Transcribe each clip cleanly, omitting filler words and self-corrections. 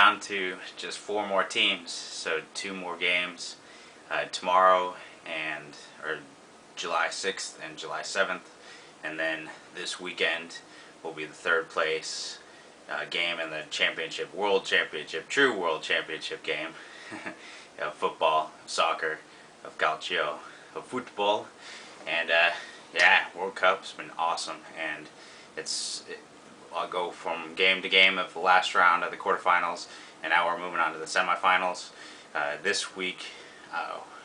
down to just 4 more teams, so 2 more games tomorrow or July 6th and July 7th, and then this weekend will be the 3rd place game in the championship, true world championship game of football, soccer, of calcio, of football, and yeah, World Cup's been awesome, and I'll go from game to game of the last round of the quarterfinals, and now we're moving on to the semifinals. This week,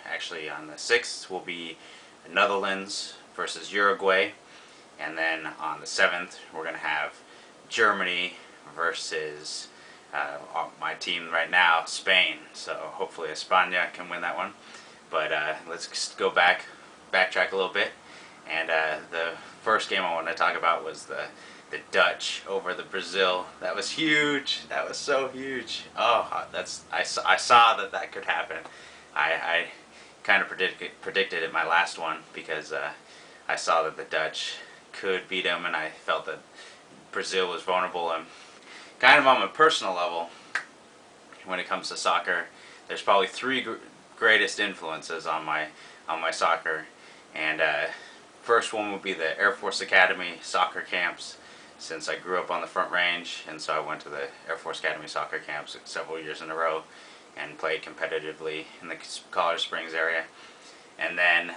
actually on the 6th, will be Netherlands versus Uruguay, and then on the 7th, we're going to have Germany versus my team right now, Spain. So hopefully España can win that one. But let's just backtrack a little bit. And the first game I want to talk about was the Dutch over the Brazil. That was huge. That was so huge. Oh, I saw that could happen. I kind of predicted it my last one, because I saw that the Dutch could beat them, and I felt that Brazil was vulnerable. And kind of on a personal level, when it comes to soccer, there's probably 3 greatest influences on my soccer, and first one would be the Air Force Academy soccer camps, since I grew up on the Front Range, and so I went to the Air Force Academy soccer camps several years in a row and played competitively in the Colorado Springs area. And then,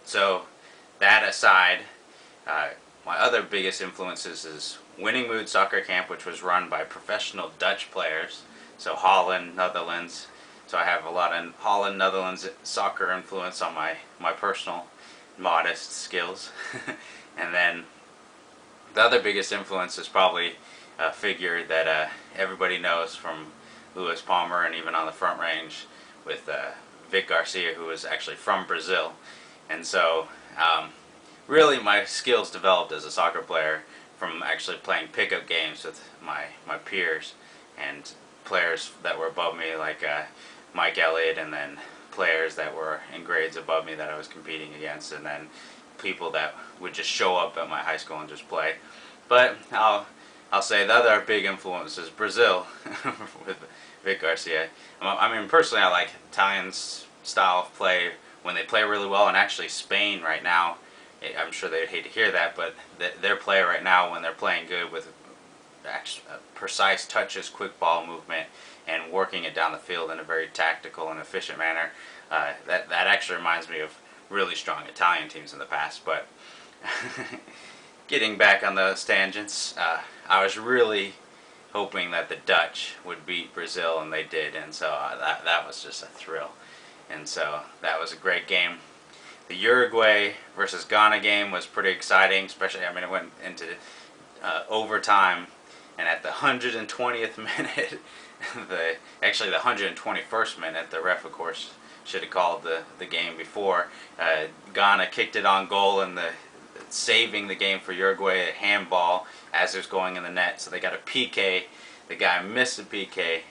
so that aside, my other biggest influences is Winning Mood Soccer Camp, which was run by professional Dutch players, so Holland, Netherlands. So I have a lot of Holland, Netherlands soccer influence on my personal modest skills. And then the other biggest influence is probably a figure that everybody knows from Lewis Palmer, and even on the Front Range with Vic Garcia, who is actually from Brazil. And so really my skills developed as a soccer player from actually playing pickup games with my peers and players that were above me, like Mike Elliott, and then players that were in grades above me that I was competing against, and then people that would just show up at my high school and just play. But I'll say the other big influence is Brazil with Vic Garcia. I mean, personally, I like Italians' style of play when they play really well, and actually Spain right now, I'm sure they'd hate to hear that, but their play right now, when they're playing good with precise touches, quick ball movement, and working it down the field in a very tactical and efficient manner, that actually reminds me of really strong Italian teams in the past. But getting back on those tangents, I was really hoping that the Dutch would beat Brazil, and they did, and so that was just a thrill. And so that was a great game. The Uruguay versus Ghana game was pretty exciting, especially, I mean, it went into overtime, and at the 120th minute, actually the 121st minute, the ref, of course, should have called the game before. Ghana kicked it on goal, and saving the game for Uruguay, a handball as it was going in the net, so they got a PK. The guy missed the PK,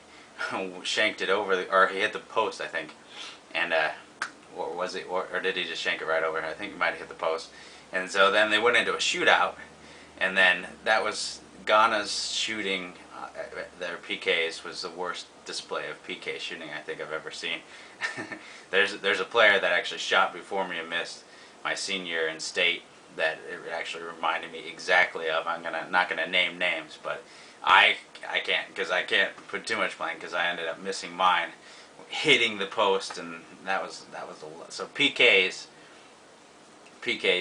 shanked it over, or he hit the post, I think, and or was it, or did he just shank it right over? I think he might have hit the post. And so then they went into a shootout, and then that was Ghana's shooting. Their PKs was the worst display of PK shooting I think I've ever seen. There's a player that actually shot before me and missed my senior year in state that it actually reminded me exactly of. I'm not gonna name names, but I can't, because I can't put too much blame, because I ended up missing mine, hitting the post, and that was a lot. So PKs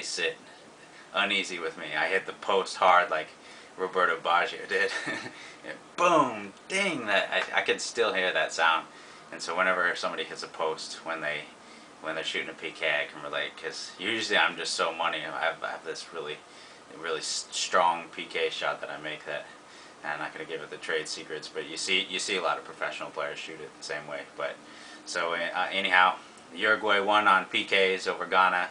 sit uneasy with me. I hit the post hard like Roberto Baggio did. Boom, ding, that I can still hear that sound. And so whenever somebody hits a post when they're shooting a PK, I can relate, because usually I'm just so money. I have this really strong PK shot that I make that I'm not going to give it the trade secrets, but you see a lot of professional players shoot it the same way. But so anyhow, Uruguay won on PKs over Ghana,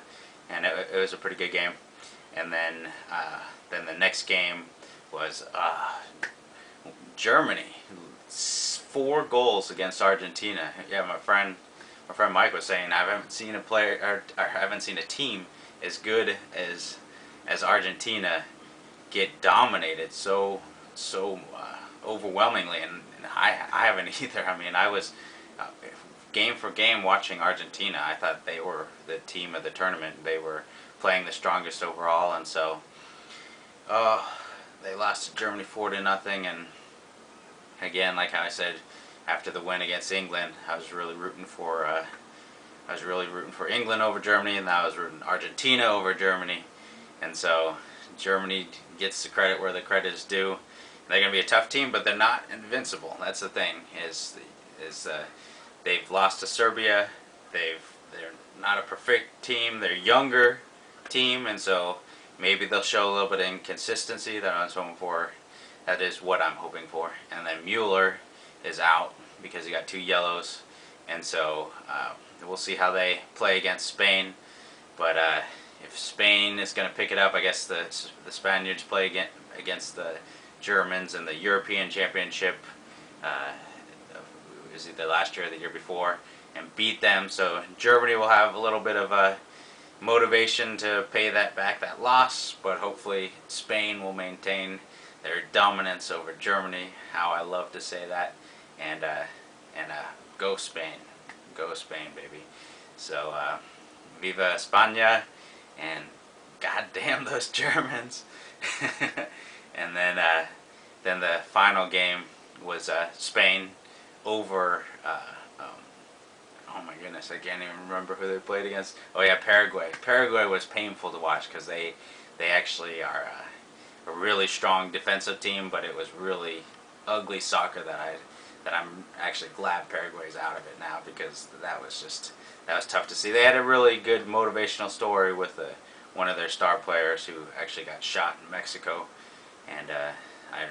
and it was a pretty good game. And then the next game was Germany, 4 goals against Argentina. Yeah, my friend Mike was saying, I haven't seen a player, or I haven't seen a team as good as Argentina get dominated so overwhelmingly, and I haven't either. I mean, I was game for game watching Argentina. I thought they were the team of the tournament. They were playing the strongest overall, and so they lost to Germany 4-0. And again, like how I said, after the win against England, I was really rooting for England over Germany, and now I was rooting Argentina over Germany. And so Germany gets the credit where the credit is due. They're going to be a tough team, but they're not invincible. That's the thing. They've lost to Serbia. They're not a perfect team. They're a younger team, and so maybe they'll show a little bit of inconsistency that I was hoping for. That is what I'm hoping for. And then Mueller is out because he got 2 yellows, and so we'll see how they play against Spain. But if Spain is going to pick it up, I guess the Spaniards play against the Germans in the European Championship. It was either last year or the year before, and beat them. So Germany will have a little bit of a motivation to pay that loss, but hopefully Spain will maintain their dominance over Germany. How I love to say that, and go Spain, baby. So Viva España, and goddamn those Germans. And then the final game was Spain over. Oh my goodness, I can't even remember who they played against. Oh yeah, Paraguay. Paraguay was painful to watch because they actually are a really strong defensive team, but it was really ugly soccer that I'm actually glad Paraguay's out of it now, because that was tough to see. They had a really good motivational story with one of their star players who actually got shot in Mexico, and I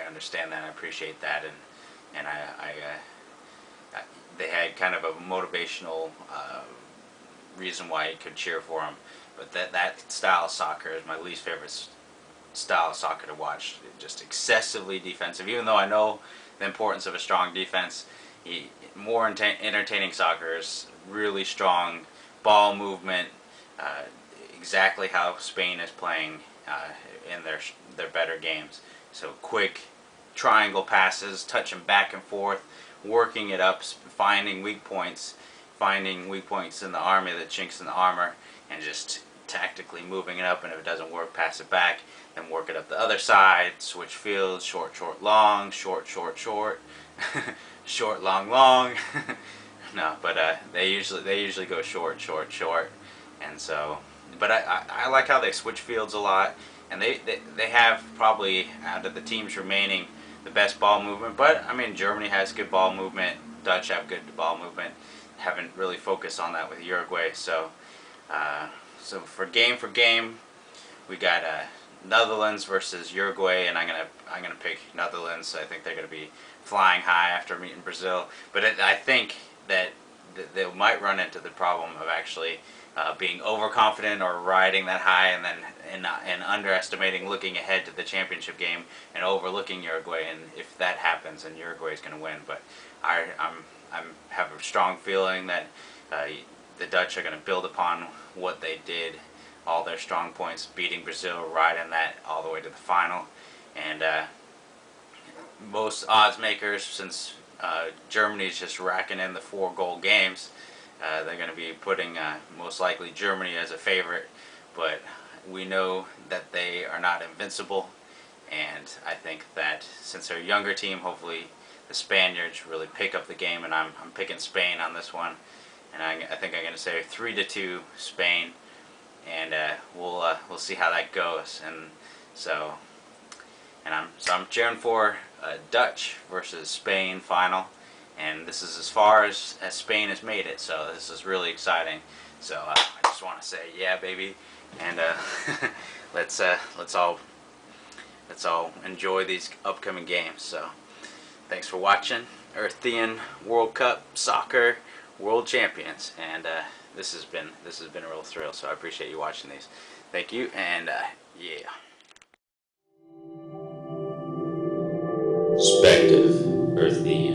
understand that. I appreciate that, and they had kind of a motivational reason why you could cheer for them. But that style of soccer is my least favorite style of soccer to watch. Just excessively defensive. Even though I know the importance of a strong defense, more entertaining soccer is really strong ball movement, exactly how Spain is playing in their better games. So quick triangle passes, touching back and forth, working it up, finding weak points in the army, the chinks in the armor, and just tactically moving it up. And if it doesn't work, pass it back, then work it up the other side, switch fields, short, short, long, short, short, short, short, long, long. No, but they usually go short, short, short, and so. But I like how they switch fields a lot, and they have probably, out of the teams remaining, the best ball movement. But I mean, Germany has good ball movement. Dutch have good ball movement. Haven't really focused on that with Uruguay. So so for game, we got Netherlands versus Uruguay, and I'm gonna pick Netherlands. I think they're gonna be flying high after meeting Brazil. But I think that they might run into the problem of actually being overconfident or riding that high, and then and underestimating, looking ahead to the championship game and overlooking Uruguay. And if that happens, then Uruguay is going to win. But I have a strong feeling that the Dutch are going to build upon what they did, all their strong points, beating Brazil, riding that all the way to the final. And most odds makers, since Germany's just racking in the 4-goal games, they're going to be putting most likely Germany as a favorite, but we know that they are not invincible, and I think that since they're a younger team, hopefully the Spaniards really pick up the game, and I'm picking Spain on this one, and I think I'm going to say 3-2 Spain, and we'll see how that goes. And so I'm cheering for Dutch versus Spain final. And this is as far as Spain has made it, so this is really exciting. So I just want to say, yeah, baby, and let's all enjoy these upcoming games. So thanks for watching, Earthian World Cup Soccer World Champions, and this has been a real thrill. So I appreciate you watching these. Thank you, and yeah. Perspective, Earthian.